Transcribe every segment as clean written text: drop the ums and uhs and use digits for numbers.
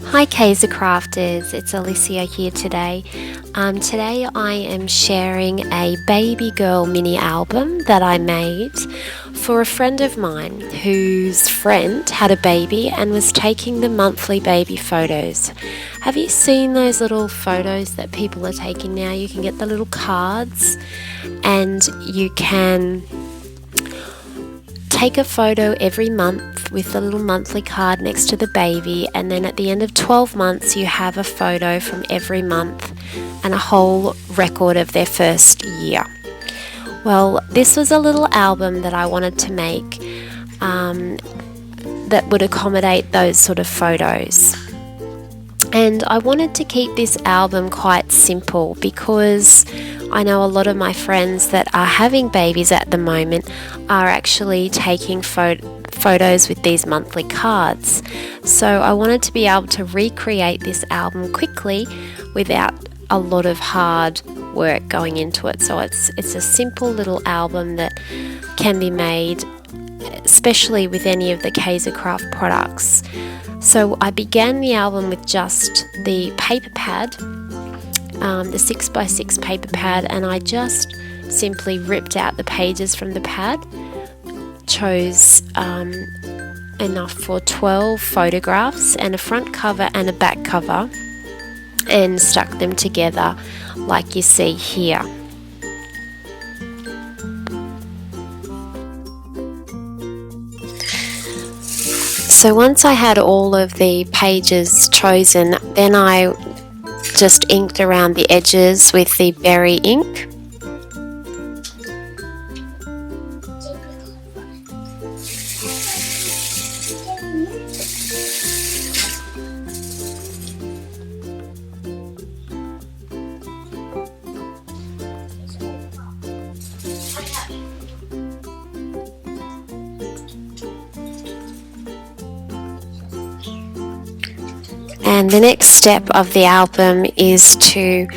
Hi Kaisercrafters, it's Alicia here today. Today I am sharing a baby girl mini album that I made for a friend of mine whose friend had a baby and was taking the monthly baby photos. Have you seen those little photos that people are taking now? You can get the little cards and you can take a photo every month with the little monthly card next to the baby, and then at the end of 12 months you have a photo from every month and a whole record of their first year. Well, this was a little album that I wanted to make that would accommodate those sort of photos. And I wanted to keep this album quite simple because I know a lot of my friends that are having babies at the moment are actually taking photos with these monthly cards. So I wanted to be able to recreate this album quickly without a lot of hard work going into it. So it's a simple little album that can be made, especially with any of the Kaisercraft products. So I began the album with just the paper pad, the 6x6 paper pad, and I just simply ripped out the pages from the pad, chose enough for 12 photographs and a front cover and a back cover, and stuck them together like you see here. So once I had all of the pages chosen, then I just inked around the edges with the berry ink. And the next step of the album is to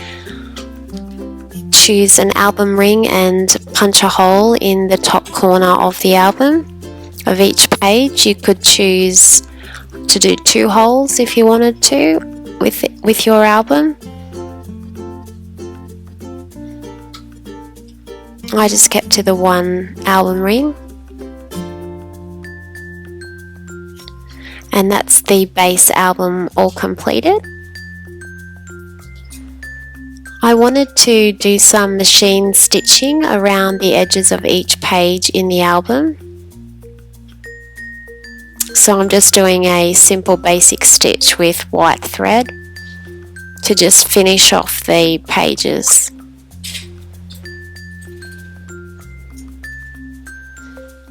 choose an album ring and punch a hole in the top corner of the album of each page. You could choose to do 2 holes if you wanted to with your album. I just kept to the one album ring. And that's the base album all completed. I wanted to do some machine stitching around the edges of each page in the album. So I'm just doing a simple basic stitch with white thread to just finish off the pages.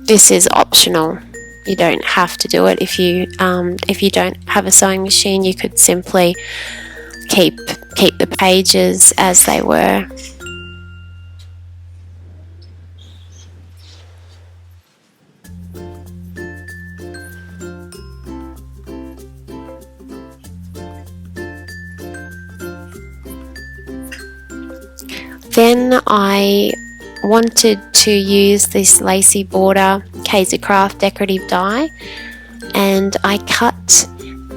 This is optional. You don't have to do it. If you don't have a sewing machine, you could simply keep the pages as they were. Then I wanted to use this lacy border Kaisercraft decorative die, and I cut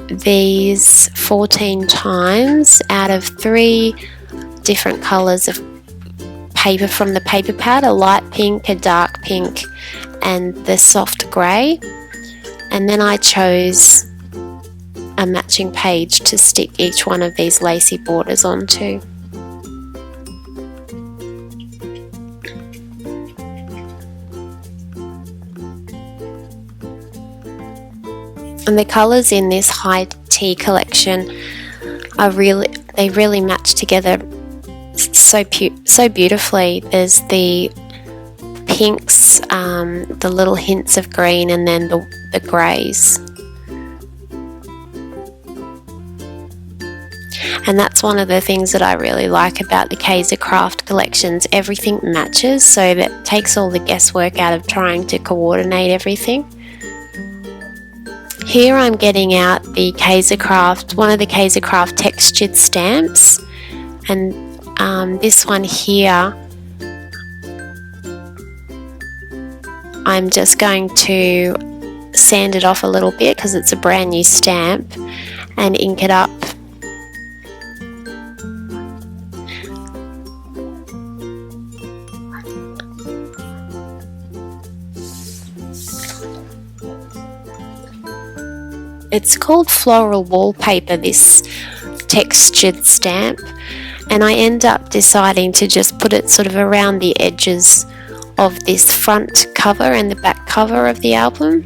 these 14 times out of 3 different colours of paper from the paper pad, a light pink, a dark pink, and the soft grey. And then I chose a matching page to stick each one of these lacy borders onto. And the colours in this high tea collection are really match together so beautifully. There's the pinks, the little hints of green, and then the greys. And that's one of the things that I really like about the Kaisercraft collections. Everything matches, so that takes all the guesswork out of trying to coordinate everything. Here I'm getting out the Kaisercraft, one of the Kaisercraft textured stamps, and this one here I'm just going to sand it off a little bit because it's a brand new stamp, and ink it up. It's called floral wallpaper, this textured stamp, and I end up deciding to just put it sort of around the edges of this front cover and the back cover of the album.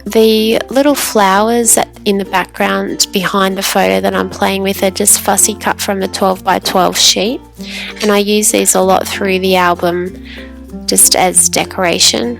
The little flowers in the background behind the photo that I'm playing with are just fussy cut from the 12 by 12 sheet, and I use these a lot through the album just as decoration.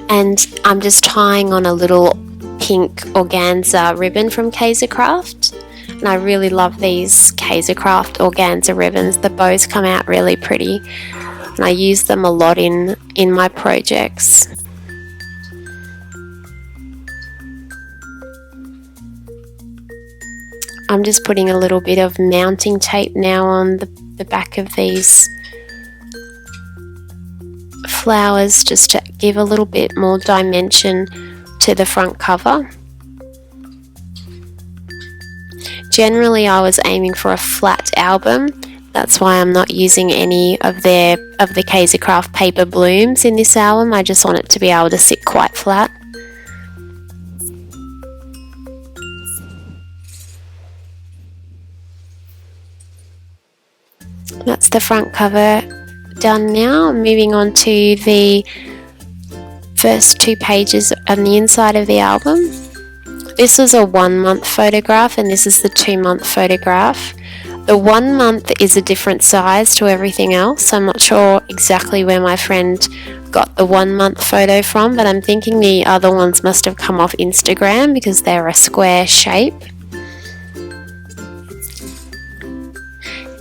And I'm just tying on a little pink organza ribbon from Kaisercraft. And I really love these Kaisercraft organza ribbons. The bows come out really pretty, and I use them a lot in my projects. I'm just putting a little bit of mounting tape now on the back of these flowers, just to give a little bit more dimension to the front cover. Generally, I was aiming for a flat album. That's why I'm not using any of the Kaisercraft paper blooms in this album. I just want it to be able to sit quite flat. That's the front cover done now. Moving on to the first 2 pages on the inside of the album. This is a 1 month photograph, and this is the 2 month photograph. The 1 month is a different size to everything else. I'm not sure exactly where my friend got the 1 month photo from, but I'm thinking the other ones must have come off Instagram because they're a square shape.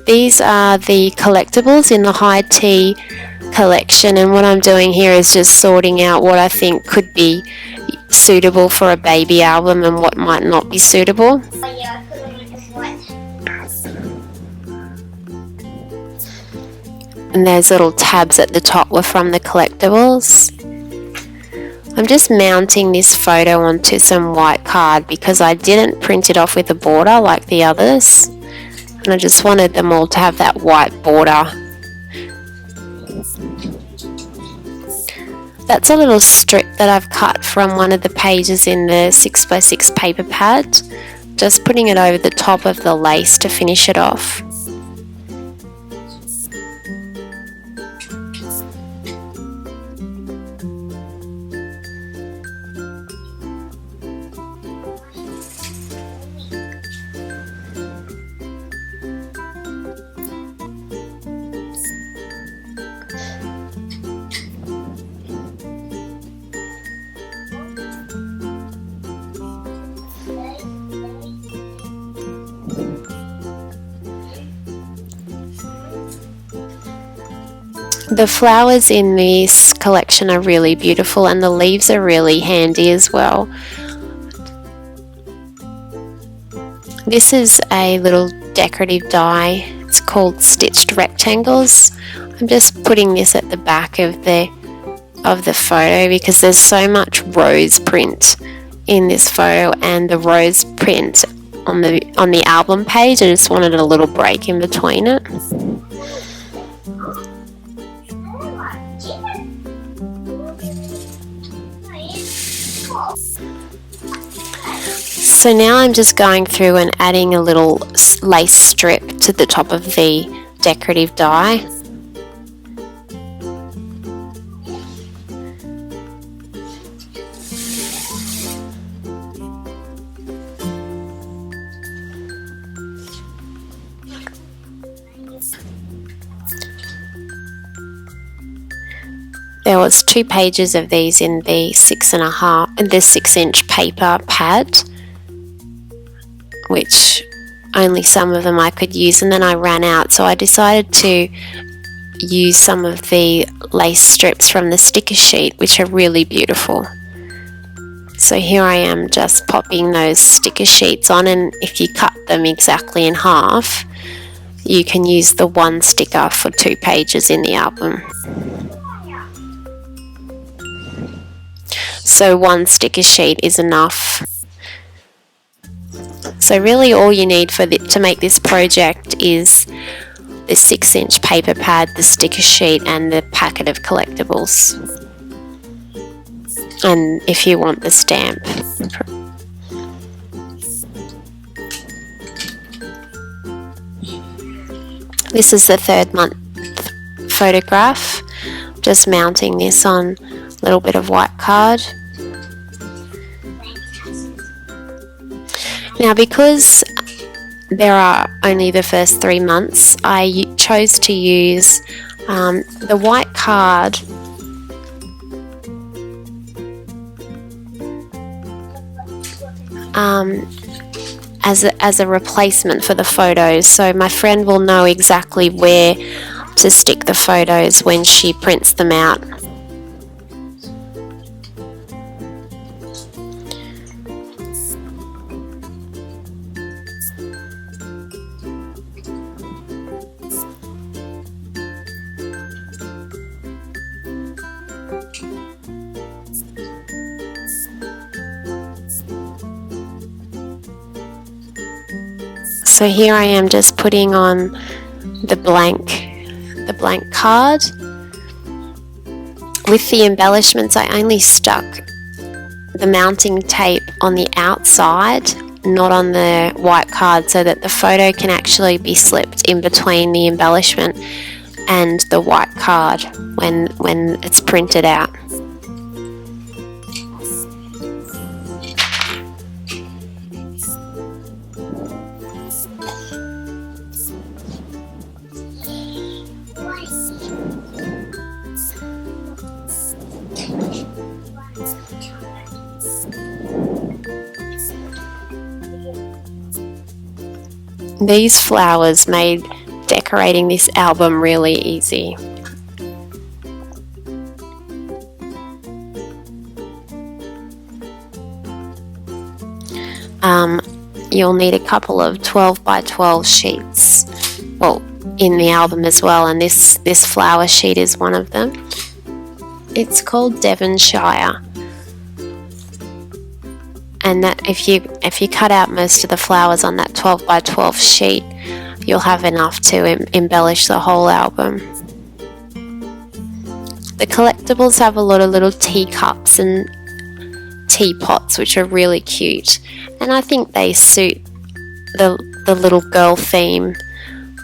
These are the collectibles in the high tea collection, and what I'm doing here is just sorting out what I think could be suitable for a baby album and what might not be suitable. And those little tabs at the top were from the collectibles. I'm just mounting this photo onto some white card because I didn't print it off with a border like the others, and I just wanted them all to have that white border. That's a little strip that I've cut from one of the pages in the 6x6 paper pad, just putting it over the top of the lace to finish it off. The flowers in this collection are really beautiful, and the leaves are really handy as well. This is a little decorative die. It's called Stitched Rectangles. I'm just putting this at the back of the photo because there's so much rose print in this photo, and the rose print on the album page, I just wanted a little break in between it. So now I'm just going through and adding a little lace strip to the top of the decorative die. There was 2 pages of these in the 6-inch paper pad, which only some of them I could use, and then I ran out, so I decided to use some of the lace strips from the sticker sheet, which are really beautiful. So here I am just popping those sticker sheets on, and if you cut them exactly in half, you can use the one sticker for 2 pages in the album. So 1 sticker sheet is enough. So really all you need to make this project is the 6-inch paper pad, the sticker sheet, and the packet of collectibles. And if you want the stamp. This is the 3rd month photograph. Just mounting this on a little bit of white card. Now, because there are only the first 3 months, I chose to use the white card as a replacement for the photos, so my friend will know exactly where to stick the photos when she prints them out. So here I am just putting on the blank card. With the embellishments, I only stuck the mounting tape on the outside, not on the white card, so that the photo can actually be slipped in between the embellishment and the white card when it's printed out. These flowers made decorating this album really easy. You'll need a couple of 12 by 12 sheets, well, in the album as well, and this flower sheet is one of them. It's called Devonshire. And that if you cut out most of the flowers on that 12 by 12 sheet, you'll have enough to embellish the whole album. The collectibles have a lot of little teacups and teapots, which are really cute, and I think they suit the little girl theme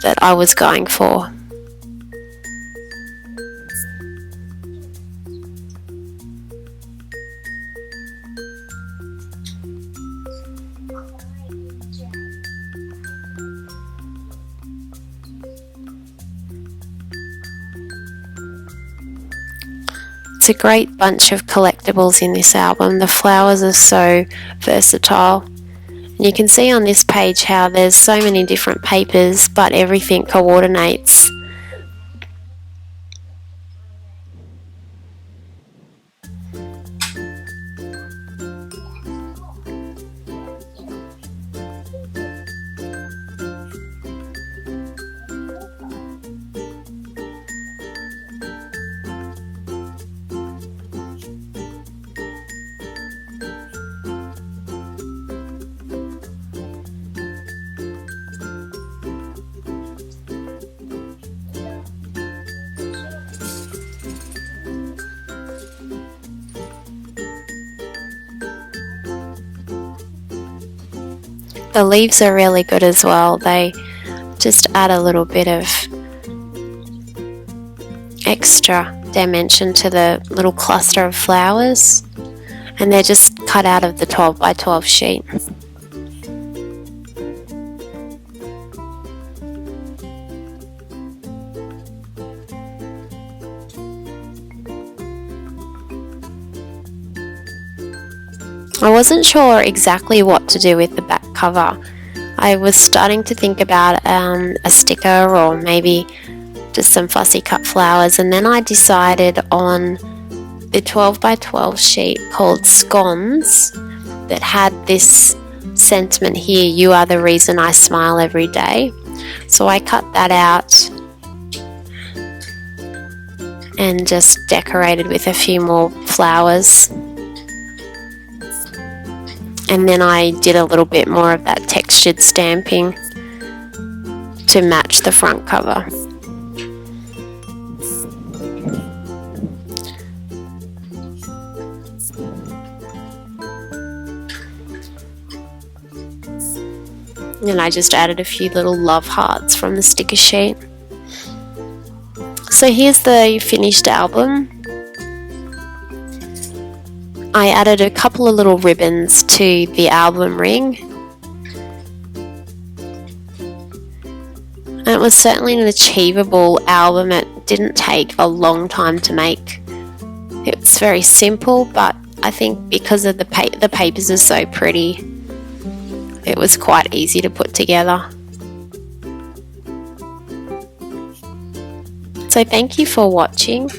that I was going for. It's a great bunch of collectibles in this album. The flowers are so versatile. And you can see on this page how there's so many different papers, but everything coordinates. The leaves are really good as well. They just add a little bit of extra dimension to the little cluster of flowers, and they're just cut out of the 12 by 12 sheet. I wasn't sure exactly what to do with the back cover. I was starting to think about a sticker or maybe just some fussy cut flowers, and then I decided on the 12 by 12 sheet called Scones that had this sentiment here, "You are the reason I smile every day." So I cut that out and just decorated with a few more flowers. And then I did a little bit more of that textured stamping to match the front cover. And I just added a few little love hearts from the sticker sheet. So here's the finished album. I added a couple of little ribbons to the album ring. And it was certainly an achievable album. It didn't take a long time to make. It's very simple, but I think because of the papers are so pretty, it was quite easy to put together. So thank you for watching.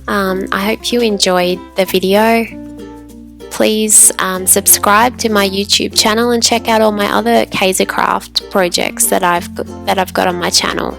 I hope you enjoyed the video. Please subscribe to my YouTube channel and check out all my other Kaisercraft projects that I've got on my channel.